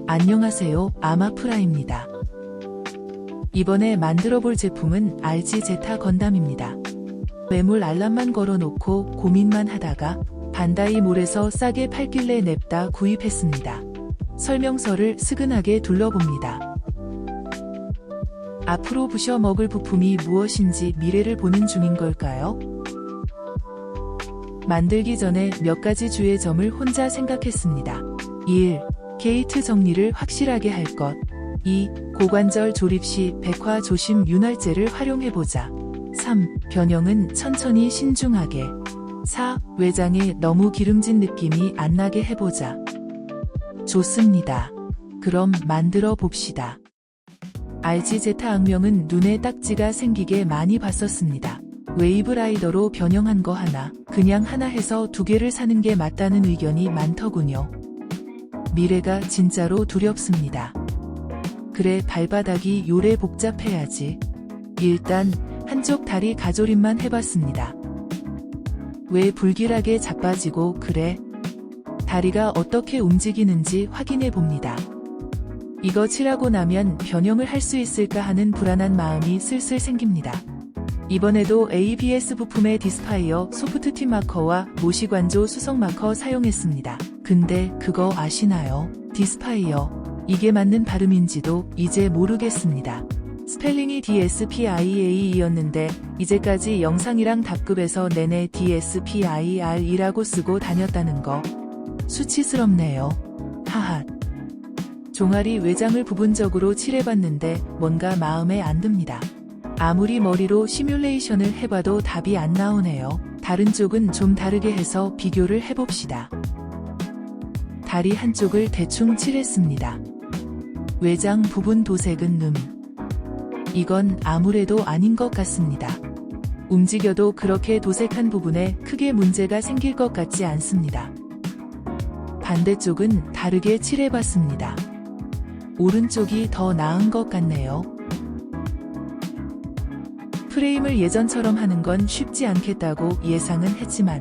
안녕하세요, 아마프라입니다. 이번에 만들어볼 제품은 RG 제타 건담입니다. 매물 알람만 걸어놓고 고민만 하다가 반다이몰에서 싸게 팔길래 냅다 구입했습니다. 설명서를 스근하게 둘러봅니다. 앞으로 부셔 먹을 부품이 무엇인지 미래를 보는 중인 걸까요? 만들기 전에 몇 가지 주의 점을 혼자 생각했습니다. 1. 게이트 정리를 확실하게 할 것. 2. 고관절 조립 시 백화 조심 윤활제를 활용해보자. 3. 변형은 천천히 신중하게. 4. 외장에 너무 기름진 느낌이 안 나게 해보자. 좋습니다. 그럼 만들어 봅시다. RG 제타 악명은 눈에 딱지가 생기게 많이 봤었습니다. 웨이브라이더로 변형한 거 하나, 그냥 하나 해서 두 개를 사는 게 맞다는 의견이 많더군요. 미래가 진짜로 두렵습니다. 그래, 발바닥이 요래 복잡해야지. 일단 한쪽 다리 가조림만 해봤습니다. 왜 불길하게 자빠지고 그래? 다리가 어떻게 움직이는지 확인해 봅니다. 이거 칠하고 나면 변형을 할 수 있을까 하는 불안한 마음이 슬슬 생깁니다. 이번에도 ABS 부품의 디스파이어 소프트 팁 마커와 모시관조 수성 마커 사용했습니다. 근데 그거 아시나요? 디스파이어. 이게 맞는 발음인지도 이제 모르겠습니다. 스펠링이 DSPIA이었는데 이제까지 영상이랑 답급에서 내내 DSPIR이라고 쓰고 다녔다는 거. 수치스럽네요. 하하. 종아리 외장을 부분적으로 칠해봤는데 뭔가 마음에 안 듭니다. 아무리 머리로 시뮬레이션을 해봐도 답이 안 나오네요. 다른 쪽은 좀 다르게 해서 비교를 해봅시다. 다리 한쪽을 대충 칠했습니다. 외장 부분 도색은 이건 아무래도 아닌 것 같습니다. 움직여도 그렇게 도색한 부분에 크게 문제가 생길 것 같지 않습니다. 반대쪽은 다르게 칠해봤습니다. 오른쪽이 더 나은 것 같네요. 프레임을 예전처럼 하는 건 쉽지 않겠다고 예상은 했지만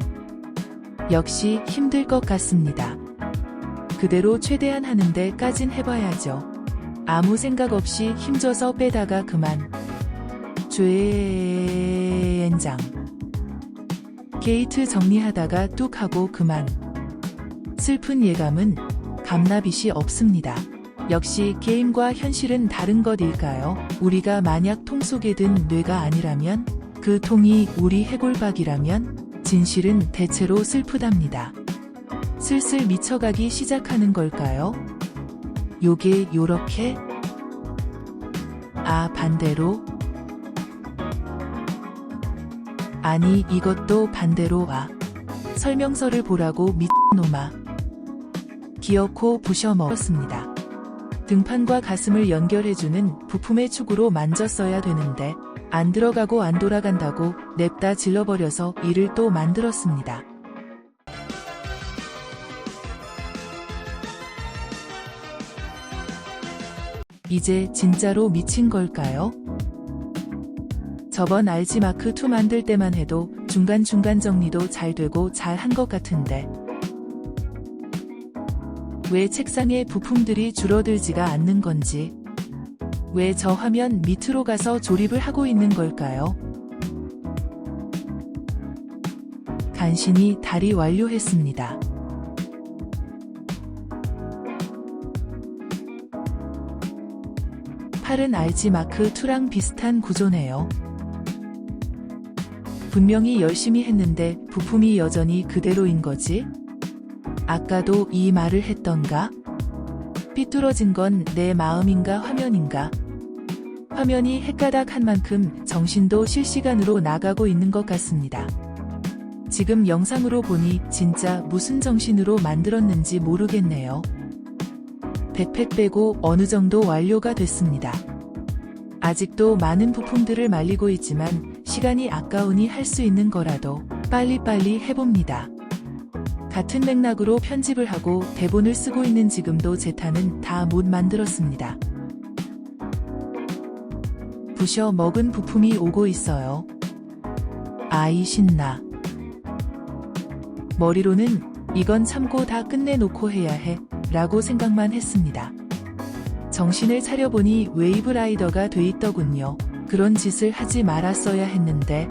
역시 힘들 것 같습니다. 그대로 최대한 하는데 까진 해봐야죠. 아무 생각 없이 힘줘서 빼다가 그만. 젠장. 게이트 정리하다가 뚝 하고 그만. 슬픈 예감은 감나빛이 없습니다. 역시 게임과 현실은 다른 것일까요? 우리가 만약 통 속에 든 뇌가 아니라면, 그 통이 우리 해골박이라면 진실은 대체로 슬프답니다. 슬슬 미쳐가기 시작하는 걸까요? 요게 요렇게? 아, 반대로? 아니, 이것도 반대로. 아, 설명서를 보라고 미친놈아. 기어코 부셔 먹었습니다. 등판과 가슴을 연결해주는 부품의 축으로 만졌어야 되는데 안 들어가고 안 돌아간다고 냅다 질러버려서 이를 또 만들었습니다. 이제 진짜로 미친 걸까요? 저번 RG 마크 2 만들 때만 해도 중간중간 정리도 잘 되고 잘 한 것 같은데 왜 책상에 부품들이 줄어들지가 않는 건지, 왜 저 화면 밑으로 가서 조립을 하고 있는 걸까요? 간신히 다리 완료했습니다. 팔은 RG 마크 2랑 비슷한 구조네요. 분명히 열심히 했는데 부품이 여전히 그대로인 거지? 아까도 이 말을 했던가? 삐뚤어진 건 내 마음인가 화면인가? 화면이 헷가닥한 만큼 정신도 실시간으로 나가고 있는 것 같습니다. 지금 영상으로 보니 진짜 무슨 정신으로 만들었는지 모르겠네요. 백팩 빼고 어느 정도 완료가 됐습니다. 아직도 많은 부품들을 말리고 있지만 시간이 아까우니 할 수 있는 거라도 빨리빨리 해봅니다. 같은 맥락으로 편집을 하고 대본을 쓰고 있는 지금도 제타는 다 못 만들었습니다. 부셔 먹은 부품이 오고 있어요. 아이 신나. 머리로는 이건 참고 다 끝내놓고 해야 해 라고 생각만 했습니다. 정신을 차려보니 웨이브 라이더가 돼 있더군요. 그런 짓을 하지 말았어야 했는데.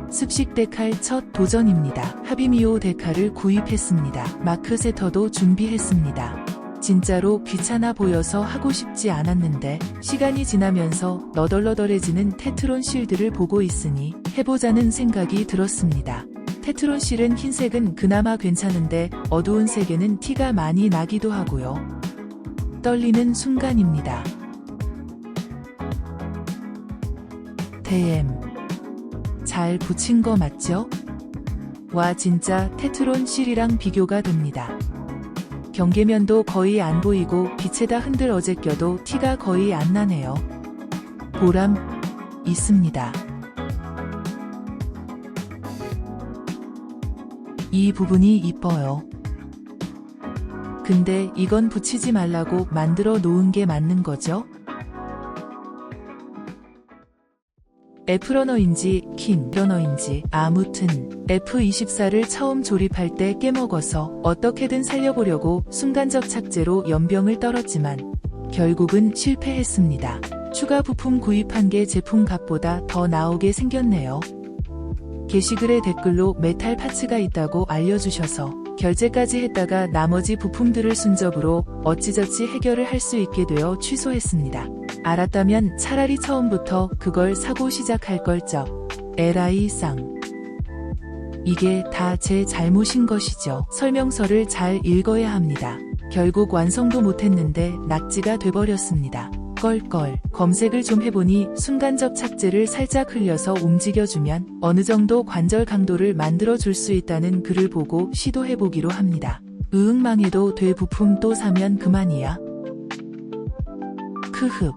습식 데칼 첫 도전입니다. 하비미오 데칼을 구입했습니다. 마크 세터도 준비했습니다. 진짜로 귀찮아 보여서 하고 싶지 않았는데 시간이 지나면서 너덜너덜해지는 테트론 실드를 보고 있으니 해보자는 생각이 들었습니다. 테트론 실은 흰색은 그나마 괜찮은데 어두운 색에는 티가 많이 나기도 하고요. 떨리는 순간입니다. DM 잘 붙인 거 맞죠? 와, 진짜 테트론 실이랑 비교가 됩니다. 경계면도 거의 안 보이고 빛에다 흔들어제 껴도 티가 거의 안 나네요. 보람 있습니다. 이 부분이 이뻐요. 근데 이건 붙이지 말라고 만들어 놓은 게 맞는 거죠? F러너인지 킹 러너인지 아무튼 F24를 처음 조립할 때 깨먹어서 어떻게든 살려보려고 순간적 착재로 연병을 떨었지만 결국은 실패했습니다. 추가 부품 구입한 게 제품 값보다 더 나오게 생겼네요. 게시글에 댓글로 메탈 파츠가 있다고 알려주셔서 결제까지 했다가 나머지 부품들을 순접으로 어찌저찌 해결을 할 수 있게 되어 취소했습니다. 알았다면 차라리 처음부터 그걸 사고 시작할 걸죠. LI상. 이게 다 제 잘못인 것이죠. 설명서를 잘 읽어야 합니다. 결국 완성도 못했는데 낙지가 돼버렸습니다. 껄껄. 검색을 좀 해보니 순간적 착재를 살짝 흘려서 움직여주면 어느 정도 관절 강도를 만들어줄 수 있다는 글을 보고 시도해보기로 합니다. 망해도 돼. 부품 또 사면 그만이야. 크흡.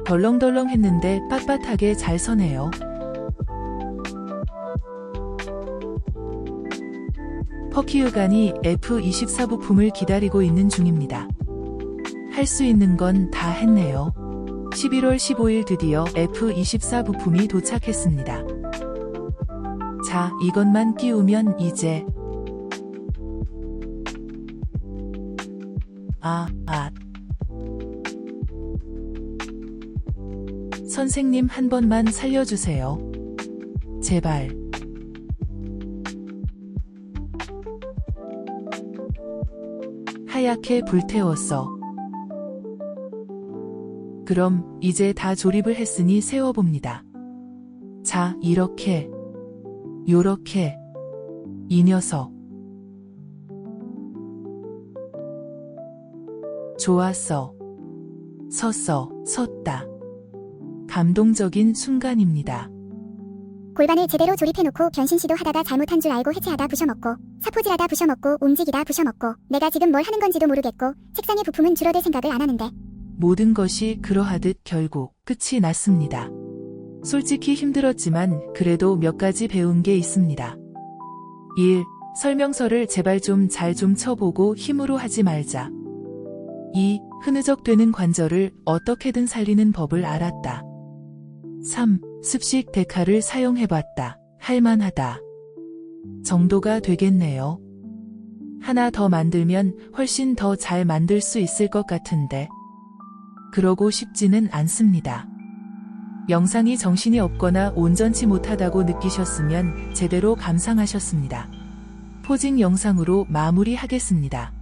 덜렁덜렁 했는데 빳빳하게 잘 서네요. 퍼키유간이 F24 부품을 기다리고 있는 중입니다. 할 수 있는 건 다 했네요. 11월 15일 드디어 F24 부품이 도착했습니다. 자, 이것만 끼우면 이제 선생님 한 번만 살려주세요. 제발. 하얗게 불태웠어. 그럼 이제 다 조립을 했으니 세워봅니다. 자, 이렇게, 요렇게, 이 녀석. 좋았어. 섰어, 섰다. 감동적인 순간입니다. 골반을 제대로 조립해놓고 변신 시도하다가 잘못한 줄 알고 해체하다 부셔먹고 사포질하다 부셔먹고 움직이다 부셔먹고 내가 지금 뭘 하는 건지도 모르겠고 책상의 부품은 줄어들 생각을 안 하는데 모든 것이 그러하듯 결국 끝이 났습니다. 솔직히 힘들었지만 그래도 몇 가지 배운 게 있습니다. 1. 설명서를 제발 좀 잘 좀 쳐보고 힘으로 하지 말자. 2. 흐느적되는 관절을 어떻게든 살리는 법을 알았다. 3. 습식 데칼을 사용해봤다. 할만하다. 정도가 되겠네요. 하나 더 만들면 훨씬 더 잘 만들 수 있을 것 같은데 그러고 싶지는 않습니다. 영상이 정신이 없거나 온전치 못하다고 느끼셨으면 제대로 감상하셨습니다. 포징 영상으로 마무리하겠습니다.